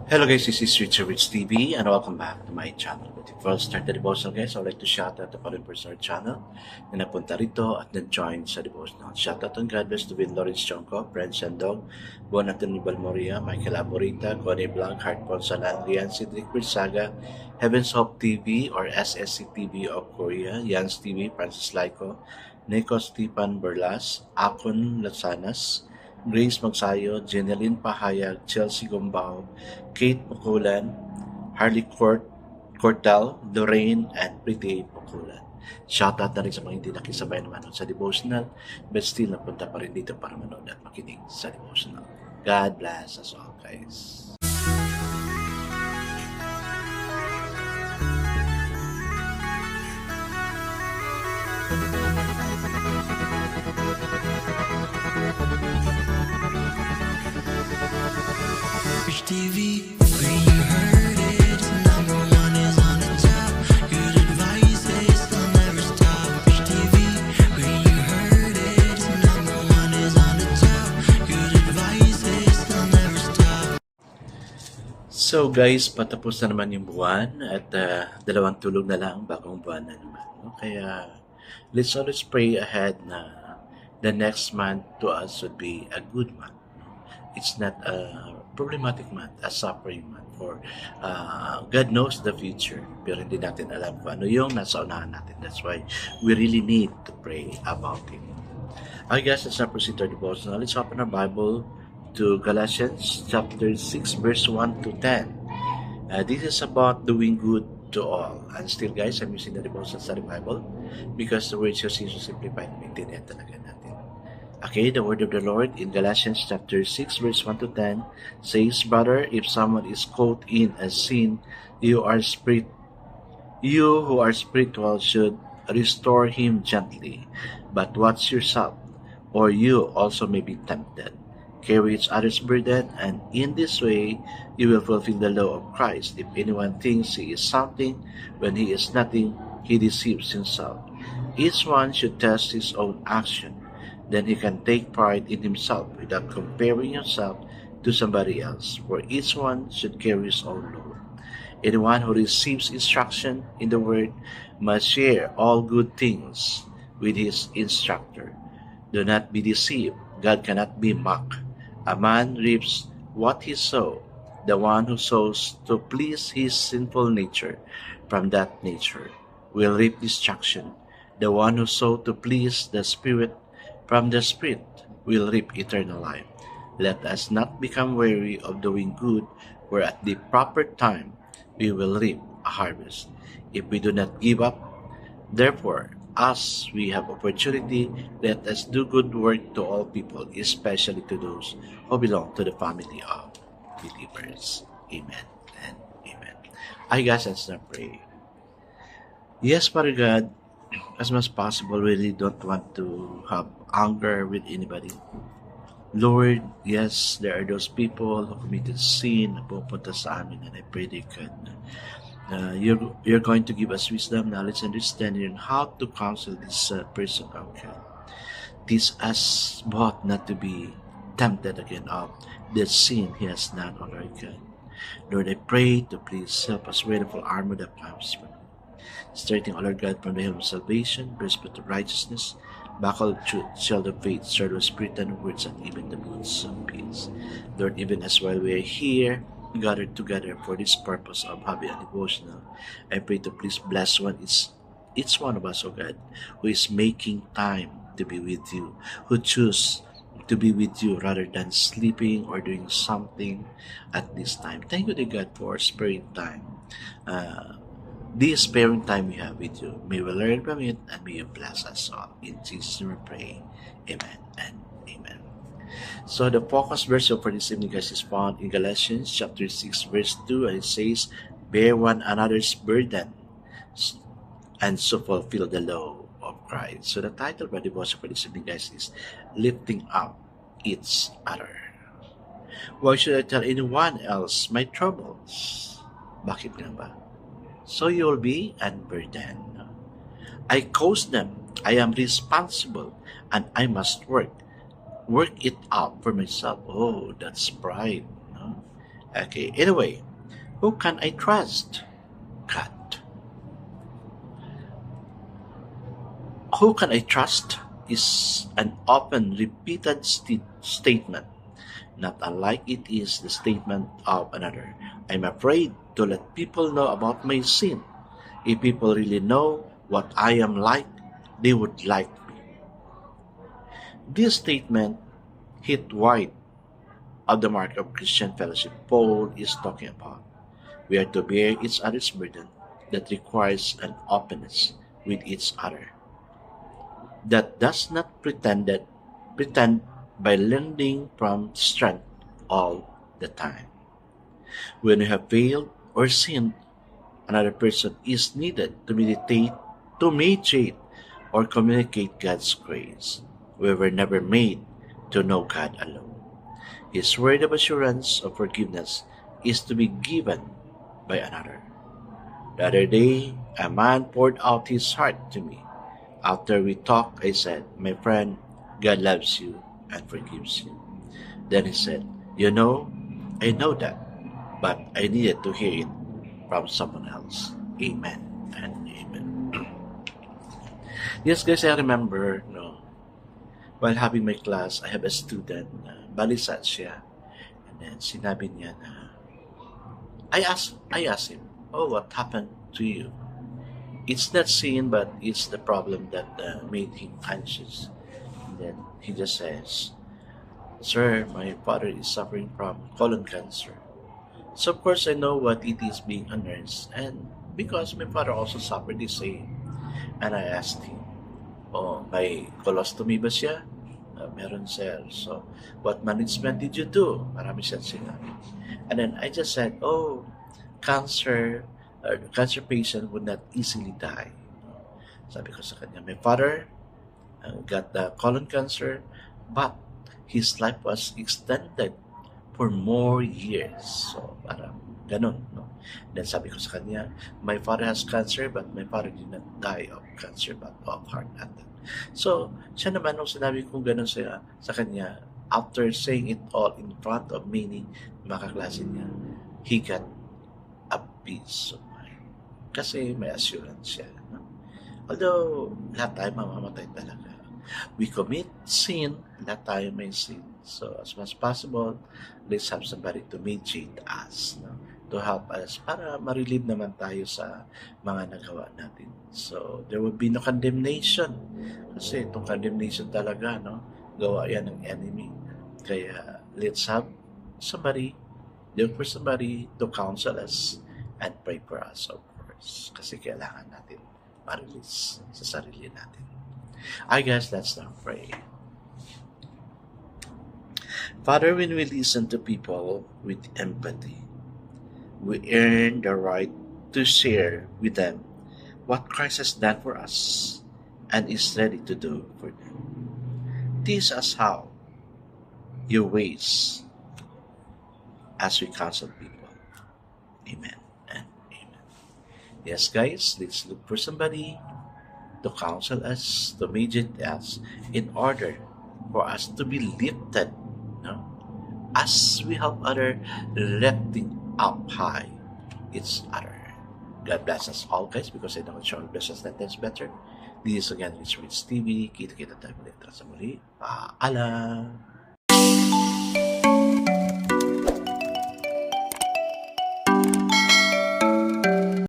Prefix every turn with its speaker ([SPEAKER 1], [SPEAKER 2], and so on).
[SPEAKER 1] Hello guys, this is Richard Rich TV and welcome back to my channel. Before I start the devotional guys, I would like to shout out the following person our channel na napunta rito at nag-join sa devotional. Shout out on God bless to Vin Lawrence Chonko, Brent Sandog, Bon Anthony Balmoria, Michael Aborita, Connie Blanc, Heart Ponsalan, Rian Cedric Bersaga, Heaven's Hope TV or SSC TV of Korea, Yans TV, Francis Laico, Nico Stepan Berlas, Akon Lasanas, Grace Magsayo, Jeneline Pahayag, Chelsea Gumbao, Kate Pukulan, Harley Cortal, Lorraine, and Pretty Pukulan. Shoutout na rin sa mga hindi nakisabay na manood sa devotional, but still napunta pa rin dito para manood at makinig sa devotional. God bless us all, guys.
[SPEAKER 2] Rich TV, where you heard it, number one is on the top. Good advice is they'll never stop. Rich TV, where you heard it, number one is on the top. Good advice is they'll never stop.
[SPEAKER 1] So guys, patapos na naman yung buwan at dalawang tulog na lang bagong buwan na naman. No? Kaya let's always pray ahead na the next month to us would be a good month. No? It's not a problematic month, a suffering month. For God knows the future, pero hindi natin alam kung ano yung nasa unahan natin. That's why we really need to pray about Him. Okay guys, let's now proceed to our devotional. Let's open our Bible to Galatians chapter 6 verse 1 to 10. This is about doing good to all. And still guys, I'm using the devotional study Bible because the words just seem to simplify and maintain talaga natin. Okay, the word of the Lord in Galatians chapter 6 verse 1 to 10 says, Brother, if someone is caught in a sin, you who are spiritual should restore him gently. But watch yourself, or you also may be tempted. Carry each other's burden, and in this way you will fulfill the law of Christ. If anyone thinks he is something when he is nothing, he deceives himself. Each one should test his own action. Then he can take pride in himself without comparing himself to somebody else, for each one should carry his own load. Anyone who receives instruction in the word must share all good things with his instructor. Do not be deceived. God cannot be mocked. A man reaps what he sows. The one who sows to please his sinful nature from that nature will reap destruction. The one who sows to please the Spirit from the Spirit will reap eternal life. Let us not become weary of doing good, for at the proper time we will reap a harvest. If we do not give up, therefore, as we have opportunity, let us do good work to all people, especially to those who belong to the family of believers. Amen and amen. I guys, let's not pray. Yes, Father God, as much as possible, we really don't want to have anger with anybody. Lord, yes, there are those people who committed sin na pupunta sa amin, and I pray they can. You're going to give us wisdom, knowledge, and understanding on how to counsel this person, okay? Teach us both not to be tempted again of the sin he has done already. Lord, I pray to please help us wear the full armor that comes from you. Strengthening, O Lord God, from the helm of salvation, breastplate of righteousness, buckle of truth, shield of faith, sword of spirit and words, and even the boots of peace. Lord, even as while we are here, gathered together for this purpose of having a devotional, I pray to please bless each one of us, O God, who is making time to be with you, who choose to be with you rather than sleeping or doing something at this time. Thank you, dear God, for sparing time. This sparing time we have with you, may we learn from it and may you bless us all. In Jesus' name we pray. Amen and amen. So the focus verse for this evening, guys, is found in Galatians chapter 6 verse 2, and it says, Bear one another's burden and so fulfill the law of Christ. So the title of the devotion for this evening, guys, is Lifting Up Each Other. Why should I tell anyone else my troubles? Bakit nga ba? So you'll be unburdened. I caused them. I am responsible and I must work it out for myself. Oh, that's pride. No? Okay, anyway, who can I trust? God. Who can I trust is an often repeated statement, not unlike it is the statement of another. I'm afraid to let people know about my sin. If people really know what I am like, they would like me. This statement hit wide of the mark of Christian fellowship Paul is talking about. We are to bear each other's burden that requires an openness with each other that does not pretend by lending from strength all the time. When you have failed or sinned, another person is needed to mediate or communicate God's grace. We were never made to know God alone. His word of assurance of forgiveness is to be given by another. The other day, a man poured out his heart to me. After we talked, I said, "My friend, God loves you and forgives you." Then he said, "You know, I know that, but I needed to hear it from someone else." Amen and amen. Yes, guys, I remember, no, while having my class, I have a student na balisat siya. And then sinabi niya na, I asked him, "Oh, what happened to you?" It's not sin, but it's the problem that made him anxious. And then he just says, "Sir, my father is suffering from colon cancer." So of course I know what it is being a nurse, and because my father also suffered the same. And I asked him, "Oh, may colostomy ba siya?" Meron, sir. "So, what management did you do?" Marami siyang sinabi. And then I just said, "Oh, cancer patient would not easily die." Sabi ko sa kanya, "My father got the colon cancer, but his life was extended for more years." So, parang ganun, no? Then sabi ko sa kanya, "My father has cancer, but my father did not die of cancer, but of heart attack." So, siya naman, nung sinabi kong ganun sa kanya, after saying it all in front of many mga kaklase niya, he got a peace of mind. Kasi may assurance siya. No? Although, lahat tayo mamamatay talaga. We commit sin, lahat tayo may sin. So, as much as possible, let's have somebody to mediate us, no? To help us para ma-relieve naman tayo sa mga nagawa natin. So, there will be no condemnation. Kasi itong condemnation talaga, no? Gawa yan ng enemy. Kaya, let's have somebody, look for somebody to counsel us and pray for us, of course. Kasi kailangan natin ma-release sa sarili natin. I guess let's now pray. Father, when we listen to people with empathy, we earn the right to share with them what Christ has done for us and is ready to do for them. Teach us how your ways as we counsel people. Amen and amen. Yes, guys, let's look for somebody to counsel us, to mediate us, in order for us to be lifted, no? As we help other lifting up high each other. God bless us all, guys, because I know it's all bless us that is better. This is again Rich Rich TV. Kita-kita tayo ulit sa muli. Paalam!